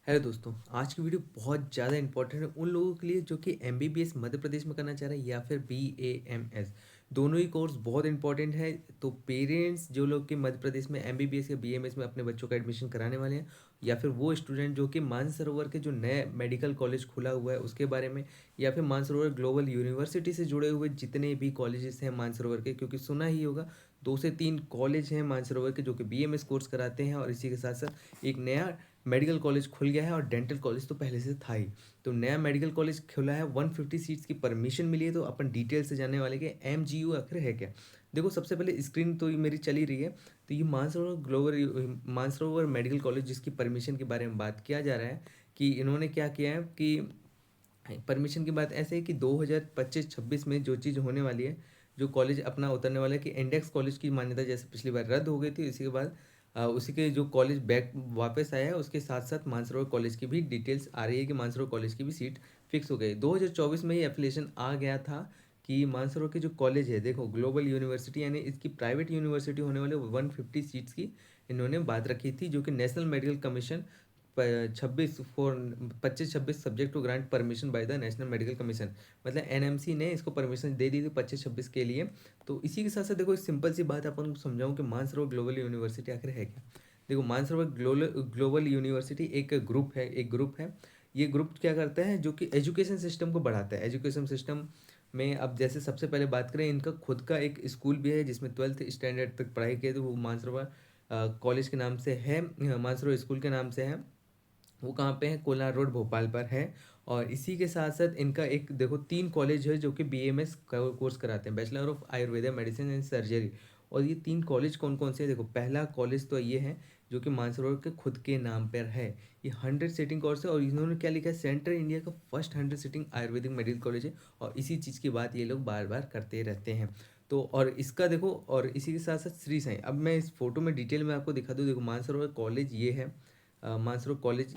Hello दोस्तों, आज की वीडियो बहुत ज़्यादा इंपॉर्टेंट है उन लोगों के लिए जो कि एमबीबीएस मध्य प्रदेश में करना चाह रहे हैं या फिर बीएएमएस। दोनों ही कोर्स बहुत इंपॉर्टेंट है। तो पेरेंट्स जो लोग कि मध्य प्रदेश में एमबीबीएस या बीएमएस में अपने बच्चों का एडमिशन कराने वाले हैं, या फिर वो स्टूडेंट जो कि मानसरोवर के जो नए मेडिकल कॉलेज खुला हुआ है उसके बारे में, या फिर मानसरोवर ग्लोबल यूनिवर्सिटी से जुड़े हुए जितने भी कॉलेजेस हैं मानसरोवर के, क्योंकि सुना ही होगा 2 से 3 कॉलेज हैं मानसरोवर के जो कि बीएमएस कोर्स कराते हैं, और इसी के साथ साथ एक नया मेडिकल कॉलेज खुल गया है और डेंटल कॉलेज तो पहले से था ही। तो नया मेडिकल कॉलेज खुला है, 150 सीट्स की परमिशन मिली है। तो अपन डिटेल से जानने वाले कि एमजीयू आखिर है क्या। देखो, सबसे पहले स्क्रीन तो ये मेरी चली रही है। तो ये मानसरोवर मेडिकल कॉलेज जिसकी परमिशन के बारे में बात किया जा रहा है कि इन्होंने क्या किया है कि परमिशन की बात ऐसे है कि 2025-26 में जो चीज़ होने वाली है, जो कॉलेज अपना उतरने वाला है कि इंडेक्स कॉलेज की मान्यता जैसे पिछली बार रद्द हो गई थी, इसी के बाद उसी के जो कॉलेज बैक वापस आया है, उसके साथ साथ मानसरोवर कॉलेज की भी डिटेल्स आ रही है कि मानसरोवर कॉलेज की भी सीट फिक्स हो गई। 2024 में ही एप्लीकेशन आ गया था कि मानसरोवर के जो कॉलेज है, देखो ग्लोबल यूनिवर्सिटी यानी इसकी प्राइवेट यूनिवर्सिटी होने वाले 150 सीट्स की इन्होंने बात रखी थी, जो कि national medical commission 25-26 subject to grant permission by the national medical commission, मतलब एनएमसी ने इसको परमिशन दे दी थी 25-26 के लिए। तो इसी के साथ साथ देखो, सिंपल सी बात अपन को समझाऊं कि मानसरोवर ग्लोबल यूनिवर्सिटी आखिर है क्या। देखो, मानसरोवर ग्लोबल यूनिवर्सिटी एक ग्रुप है। ये ग्रुप क्या करता है, जो कि एजुकेशन सिस्टम को बढ़ाता है। एजुकेशन सिस्टम में अब जैसे सबसे पहले बात करें, इनका खुद का एक स्कूल भी है जिसमें 12th स्टैंडर्ड तक पढ़ाई की है, तो वो मानसरोवर कॉलेज के नाम से है, मानसरोवर स्कूल के नाम से है। वो कहाँ पे है, कोलार रोड भोपाल पर है। और इसी के साथ साथ इनका एक देखो 3 कॉलेज है जो कि बीएमएस कोर्स कराते हैं, bachelor of Ayurveda medicine and surgery. और ये 3 कॉलेज कौन कौन से हैं, देखो पहला कॉलेज तो ये है जो कि मानसरोवर के खुद के नाम पर है। ये 100 सीटिंग कोर्स है, और इन्होंने क्या लिखा है, सेंट्रल इंडिया का first 100 seating ayurvedic medical college है। और इसी चीज़ की बात ये लोग बार बार करते रहते हैं। तो और इसका देखो, और इसी के साथ साथ श्री साईं, अब मैं इस फोटो में डिटेल में आपको दिखा दूँ। देखो, मानसरोवर कॉलेज ये है। मानसरोवर कॉलेज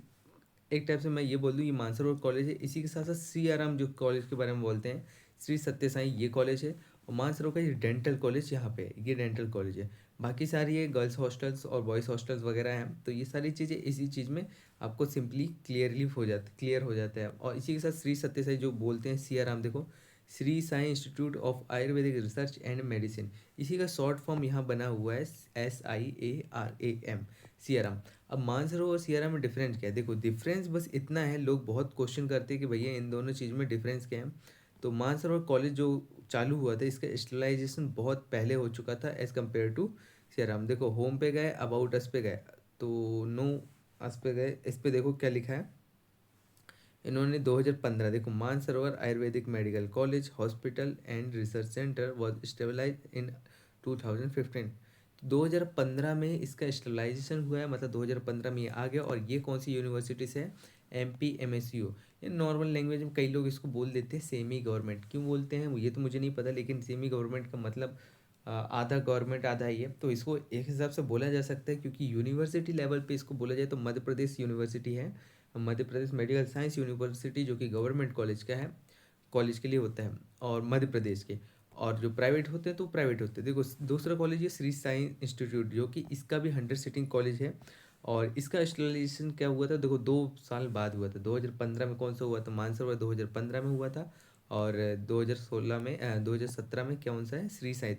एक टाइप से मैं ये बोल दूँ, ये मानसरोवर कॉलेज है। इसी के साथ साथ सियाराम जो कॉलेज के बारे में बोलते हैं, श्री सत्य साई, ये कॉलेज है। और मानसरोवर का ये डेंटल कॉलेज यहाँ पे है, ये डेंटल कॉलेज है। बाकी सारी ये गर्ल्स हॉस्टल्स और बॉयज़ हॉस्टल्स वगैरह हैं। तो ये सारी चीज़ें इसी चीज़ में आपको सिंपली क्लियर हो जाता है। और इसी के साथ श्री सत्य साई जो बोलते हैं सियाराम, देखो Shri Sai institute of Ayurvedic research and medicine, इसी का शॉर्ट फॉर्म यहाँ बना हुआ है SIARAM, सियाराम। अब मानसरोवर और सियारा में डिफरेंस क्या है, देखो डिफरेंस बस इतना है, लोग बहुत क्वेश्चन करते हैं कि भैया इन दोनों चीज़ में डिफरेंस क्या है। तो मानसरोवर कॉलेज जो चालू हुआ था, इसका स्टेलाइजेशन बहुत पहले हो चुका था एज़ कम्पेयर टू सियाराम। देखो, होम पे गए, अबाउट अस पे गए, तो नो अस पे गए, इस पे देखो क्या लिखा है इन्होंने। 2015, देखो Mansarovar Ayurvedic medical college hospital and research centre was stabilise in 2015। 2015 में इसका स्टेबलाइजेशन हुआ है, मतलब 2015 में ये आ गया। और ये कौन सी यूनिवर्सिटी से है, MPMSU। ये नॉर्मल लैंग्वेज में कई लोग इसको बोल देते हैं सेमी गवर्नमेंट, क्यों बोलते हैं ये तो मुझे नहीं पता, लेकिन सेमी गवर्नमेंट का मतलब आधा गवर्नमेंट आधा ही है। तो इसको एक हिसाब से बोला जा सकता है, क्योंकि यूनिवर्सिटी लेवल पे इसको बोला जाए तो मध्य प्रदेश यूनिवर्सिटी है, Madhya Pradesh medical science university, जो कि गवर्नमेंट कॉलेज का है, कॉलेज के लिए होता है, और मध्य प्रदेश के। और जो प्राइवेट होते हैं तो प्राइवेट होते हैं। देखो, दूसरा कॉलेज है श्री साई इंस्टीट्यूट, जो कि इसका भी 100 सीटिंग कॉलेज है। और इसका स्टेलाइजेशन क्या हुआ था, देखो 2 साल बाद हुआ था। 2015 में कौन सा हुआ था, मानसरोवर 2015 में हुआ था। और 2017 में कौन सा है, श्री साई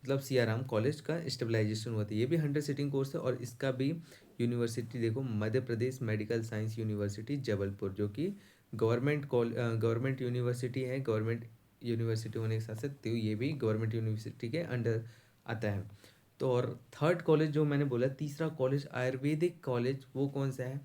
मतलब सियाराम कॉलेज का स्टेबलाइजेशन हुआ था। ये भी 100 सीटिंग कोर्स है, और इसका भी यूनिवर्सिटी देखो Madhya Pradesh medical science university Jabalpur, जो कि गवर्नमेंट यूनिवर्सिटी है। गवर्नमेंट यूनिवर्सिटी होने के साथ साथ तो ये भी गवर्नमेंट यूनिवर्सिटी के अंडर आता है। तो और थर्ड कॉलेज जो मैंने बोला, तीसरा कॉलेज आयुर्वेदिक कॉलेज, वो कौन सा है,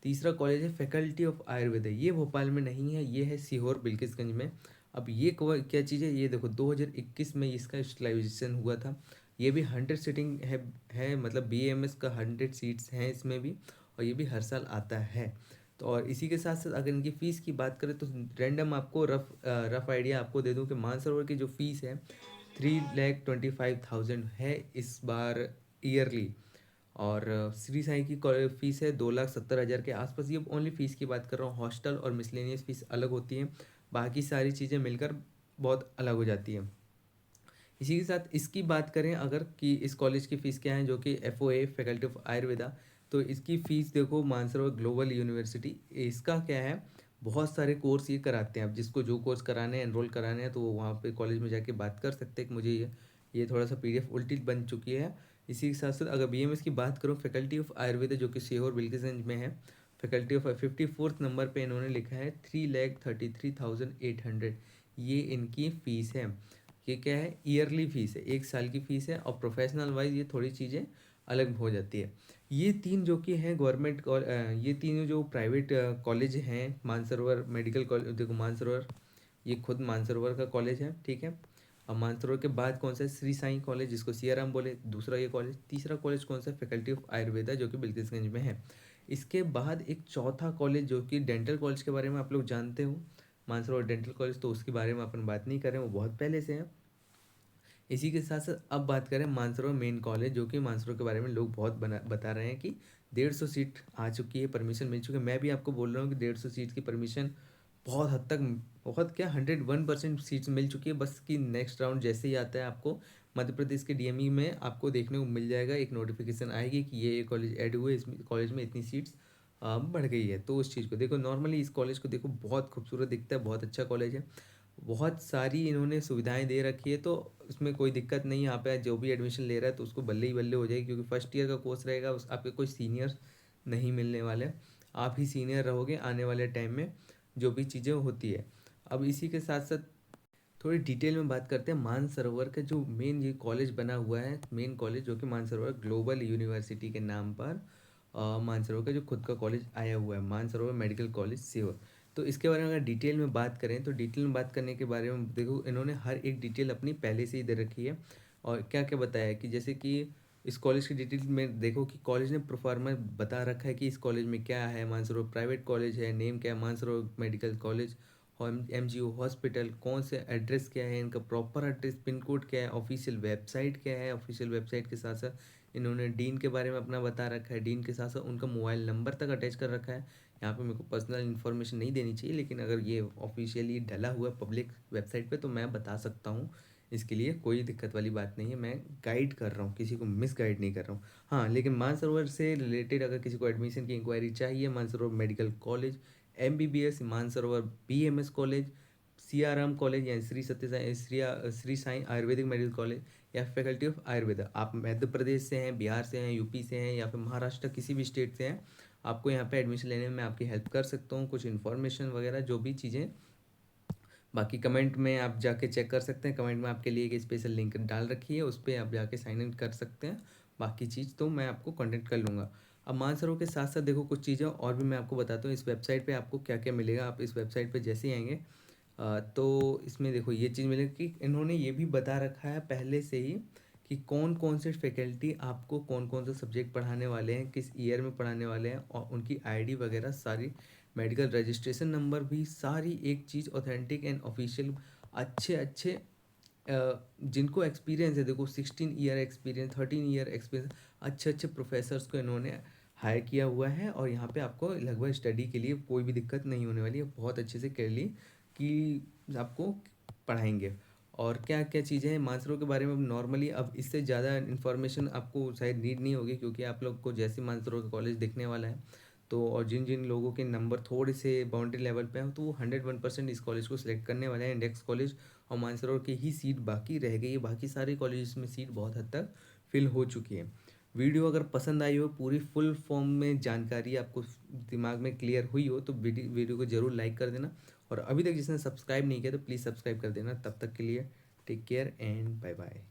तीसरा कॉलेज है फैकल्टी ऑफ आयुर्वेदा। ये भोपाल में नहीं है, ये है सीहोर बिल्किसगंज में। अब ये क्या चीज़ है, ये देखो 2021 में इसका स्टेलाइजेशन हुआ था। ये भी 100 सीटिंग है, मतलब BAMS का 100 सीट्स हैं इसमें भी। और ये भी हर साल आता है। तो और इसी के साथ साथ अगर इनकी फ़ीस की बात करें तो रैंडम आपको रफ आइडिया आपको दे दूं कि मानसरोवर की जो फ़ीस है 3,25,000 है इस बार ईयरली। और श्री साई की फ़ीस है 2,70,000 के आसपास। ये ओनली फ़ीस की बात कर रहा हूँ, हॉस्टल और मिसलेनियस फ़ीस अलग होती है, बाकी सारी चीज़ें मिलकर बहुत अलग हो जाती हैं। इसी के साथ इसकी बात करें अगर कि इस कॉलेज की फ़ीस क्या है, जो कि FOA फैकल्टी ऑफ आयुर्वेदा तो इसकी फ़ीस देखो मानसरोवर ग्लोबल यूनिवर्सिटी, इसका क्या है, बहुत सारे कोर्स ये कराते हैं। अब जिसको जो कोर्स कराने हैं, एनरोल कराने हैं, तो वो वहाँ पे कॉलेज में जाके बात कर सकते हैं कि मुझे ये थोड़ा सा पीडीएफ उल्टी बन चुकी है। इसी के साथ साथ अगर बीएमएस की बात करूँ, फैकल्टी ऑफ आयुर्वेद जो कि सीहोर बिल्किसगंज में है, फैकल्टी ऑफ 54th नंबर पे इन्होंने लिखा है 3,33,800, ये इनकी फ़ीस है। ये क्या है, ईयरली फ़ीस है, 1 साल की फ़ीस है। और प्रोफेशनल वाइज ये थोड़ी चीज़ें अलग हो जाती है। ये तीन जो कि हैं गवर्नमेंट, ये तीनों जो प्राइवेट कॉलेज हैं, मानसरोवर मेडिकल कॉलेज, देखो मानसरोवर, ये खुद मानसरोवर का कॉलेज है, ठीक है। अब मानसरोवर के बाद कौन सा है, श्री साईं कॉलेज, जिसको सियाराम बोले, दूसरा ये कॉलेज। तीसरा कॉलेज कौन सा है, फैकल्टी ऑफ आयुर्वेदा, जो कि बिल्किसगंज में है। इसके बाद एक चौथा कॉलेज जो कि डेंटल कॉलेज के बारे में आप लोग जानते हो, मानसरोवर डेंटल कॉलेज, तो उसके बारे में अपन बात नहीं करें, वो बहुत पहले से है। इसी के साथ साथ अब बात करें मानसरोवर मेन कॉलेज, जो कि मानसरोवर के बारे में लोग बहुत बता रहे हैं कि 150 सीट आ चुकी है, परमिशन मिल चुकी है। मैं भी आपको बोल रहा हूँ कि 150 सीट की परमिशन बहुत हद तक, बहुत क्या, 101% सीट्स मिल चुकी है। बस कि नेक्स्ट राउंड जैसे ही आता है, आपको मध्य प्रदेश के डीएमई में आपको देखने को मिल जाएगा, एक नोटिफिकेशन आएगी कि ये कॉलेज ऐड हुए, इस कॉलेज में इतनी सीट्स बढ़ गई है। तो उस चीज़ को देखो, नॉर्मली इस कॉलेज को देखो, बहुत खूबसूरत दिखता है, बहुत अच्छा कॉलेज है, बहुत सारी इन्होंने सुविधाएं दे रखी है। तो उसमें कोई दिक्कत नहीं है, यहाँ पे जो भी एडमिशन ले रहा है तो उसको बल्ले ही बल्ले हो जाएगी, क्योंकि फर्स्ट ईयर का कोर्स रहेगा, उस आपके कोई सीनियर नहीं मिलने वाले, आप ही सीनियर रहोगे आने वाले टाइम में, जो भी चीज़ें होती है। अब इसी के साथ साथ थोड़ी डिटेल में बात करते हैं मानसरोवर का जो मेन ये कॉलेज बना हुआ है, मेन कॉलेज जो कि मानसरोवर ग्लोबल यूनिवर्सिटी के नाम पर मानसरोवर का जो खुद का कॉलेज आया हुआ है, मानसरोवर मेडिकल कॉलेज सीहोर। तो इसके बारे में अगर डिटेल में बात करें, तो डिटेल में बात करने के बारे में देखो, इन्होंने हर एक डिटेल अपनी पहले से ही दे रखी है। और क्या क्या बताया है कि जैसे कि इस कॉलेज की डिटेल में देखो कि कॉलेज ने प्रोफार्मा बता रखा है कि इस कॉलेज में क्या है, मानसरोवर प्राइवेट कॉलेज है, नेम क्या है, Mansarovar medical college, MgO hospital, कौन से एड्रेस क्या है इनका, प्रॉपर एड्रेस, पिन कोड क्या है, ऑफिशियल वेबसाइट क्या है, ऑफिशियल वेबसाइट के साथ साथ इन्होंने डीन के बारे में अपना बता रखा है, डीन के साथ साथ उनका मोबाइल नंबर तक अटैच कर रखा है। यहाँ पे मेरे को पर्सनल इन्फॉर्मेशन नहीं देनी चाहिए, लेकिन अगर ये ऑफिशियली डला हुआ है पब्लिक वेबसाइट पे तो मैं बता सकता हूँ, इसके लिए कोई दिक्कत वाली बात नहीं है। मैं गाइड कर रहा हूँ, किसी को मिस गाइड नहीं कर रहा हूँ। हाँ, लेकिन मानसरोवर से रिलेटेड अगर किसी को एडमिशन की इंक्वायरी चाहिए, Mansarovar medical college, MBBS, Mansarovar BMS college, Siyaram college या श्री सत्य साई श्री साईं आयुर्वेदिक मेडिकल कॉलेज, या फैकल्टी ऑफ आयुर्वेदा, आप मध्य प्रदेश से हैं, बिहार से हैं, यूपी से हैं, या फिर महाराष्ट्र किसी भी स्टेट से हैं, आपको यहाँ पे एडमिशन लेने में मैं आपकी हेल्प कर सकता हूँ, कुछ इन्फॉर्मेशन वगैरह जो भी चीज़ें। बाकी कमेंट में आप जाके चेक कर सकते हैं, कमेंट में आपके लिए एक स्पेशल लिंक डाल रखी है, उस पर आप जाके साइन इन कर सकते हैं। बाकी चीज़ तो मैं आपको कॉन्टेक्ट कर लूँगा। अब मानसरोवर के साथ साथ देखो कुछ चीज़ें और भी मैं आपको बताता हूँ, इस वेबसाइट पे आपको क्या क्या मिलेगा। आप इस वेबसाइट पे जैसे ही आएंगे, तो इसमें देखो ये चीज़ मिलेगी कि इन्होंने ये भी बता रखा है पहले से ही कि कौन कौन से फैकल्टी आपको कौन कौन सा सब्जेक्ट पढ़ाने वाले हैं, किस ईयर में पढ़ाने वाले हैं, और उनकी आईडी वगैरह सारी, मेडिकल रजिस्ट्रेशन नंबर भी, सारी एक चीज़ ऑथेंटिक एंड ऑफिशियल, अच्छे अच्छे जिनको एक्सपीरियंस है, देखो 16 ईयर एक्सपीरियंस, 13 ईयर एक्सपीरियंस, अच्छे अच्छे प्रोफेसर्स को इन्होंने हायर किया हुआ है। और यहाँ पे आपको लगभग स्टडी के लिए कोई भी दिक्कत नहीं होने वाली है, बहुत अच्छे से क्लियरली कि आपको पढ़ाएंगे। और क्या क्या चीज़ें हैं मानसरोवर के बारे में, नॉर्मली अब इससे ज़्यादा इन्फॉर्मेशन आपको शायद नीड नहीं होगी, क्योंकि आप लोग को जैसे मानसरोवर का कॉलेज दिखने वाला है, तो और जिन जिन लोगों के नंबर थोड़े से बाउंड्री लेवल पे हैं, तो वो 101% इस कॉलेज को सिलेक्ट करने वाले हैं, इंडेक्स कॉलेज। और मानसरोवर की ही सीट बाकी रह गई है, बाकी सारे कॉलेज में सीट बहुत हद तक फिल हो चुकी है। वीडियो अगर पसंद आई हो, पूरी फुल फॉर्म में जानकारी आपको दिमाग में क्लियर हुई हो, तो वीडियो को ज़रूर लाइक कर देना। और अभी तक जिसने सब्सक्राइब नहीं किया तो प्लीज़ सब्सक्राइब कर देना। तब तक के लिए take care and bye bye.